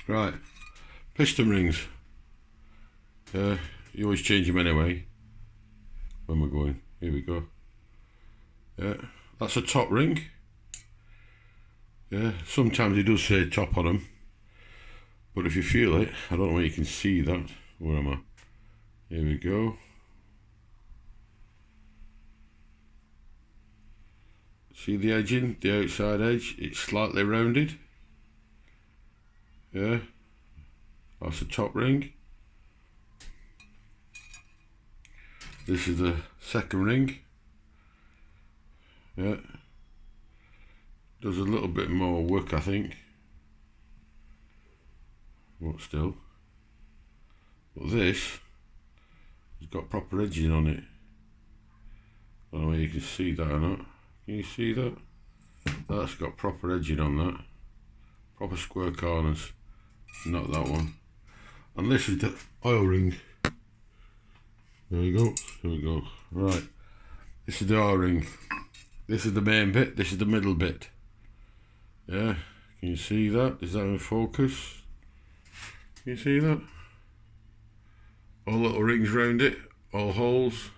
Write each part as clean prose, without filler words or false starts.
Right, piston rings. You always change them anyway. When we're going, here we go. Yeah, that's a top ring. Yeah, sometimes it does say top on them, but if you feel it, I don't know where you can see that. Where am I? Here we go. See the edging, the outside edge, it's slightly rounded. Yeah, that's the top ring. This is the second ring. Yeah, does a little bit more work, I think, but still. But this has got proper edging on it. I don't know whether you can see that or not. Can you see that? That's got proper edging on that. Proper square corners. Not that one. And this is the oil ring. There we go. Here we go. Right. This is the oil ring. This is the main bit. This is the middle bit. Yeah. Can you see that? Is that in focus? Can you see that? All little rings round it. All holes.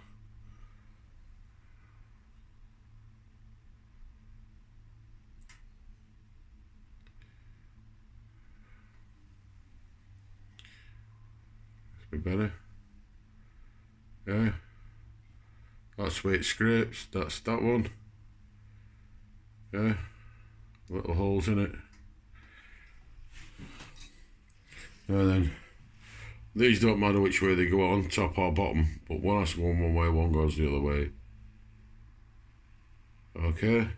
Be better. Yeah, that's where it scrapes. That's that one. Yeah, little holes in it. Now then, these don't matter which way they go on, top or bottom, but one has to go one way, one goes the other way. Okay,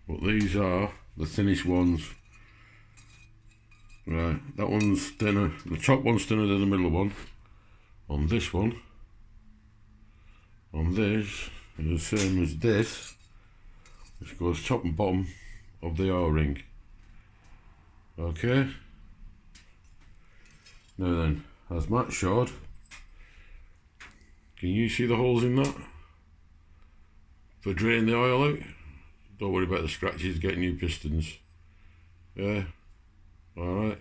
but these are the thinnest ones. Right, that one's thinner, the top one's thinner than the middle one. On this one, on this, is the same as this, which goes top and bottom of the O-ring. Okay, now then, as Matt showed, can you see the holes in that? For draining the oil out, don't worry about the scratches, get new pistons. Yeah. Alright,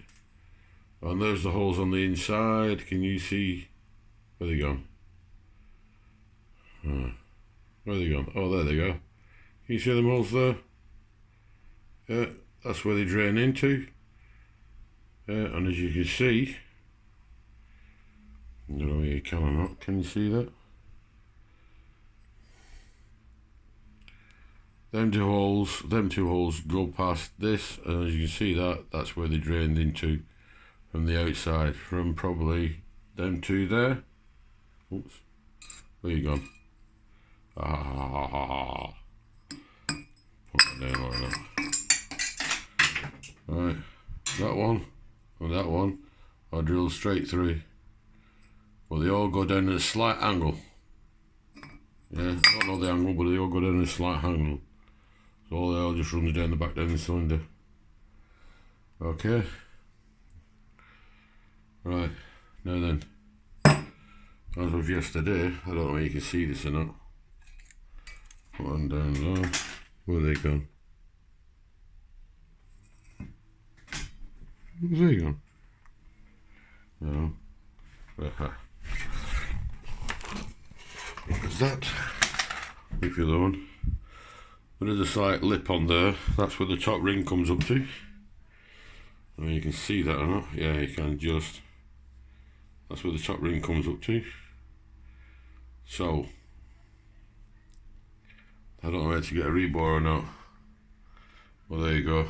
and there's the holes on the inside. Can you see where they gone? Where they gone? Oh, there they go. Can you see them holes there? Yeah, that's where they drain into. Yeah, and as you can see, I don't know whether you can or not. Can you see that? Them two holes go past this, and as you can see that's where they drained into from the outside, from probably them two there. Oops, where you gone? Put that down like that. Right, that one and that one are drilled straight through. Well, they all go down at a slight angle. Yeah, I don't know the angle, but they all go down at a slight angle. So all the oil just runs down the back down the cylinder. Okay. Right, now then, as of yesterday, I don't know whether you can see this or not. Put one down there. Where are they gone? Where's they gone? No. What's that? If you're the one. There is a slight lip on there, that's where the top ring comes up to. I mean, you can see that or not? Yeah, you can just. That's where the top ring comes up to. So, I don't know where to get a rebore or not. Well, there you go.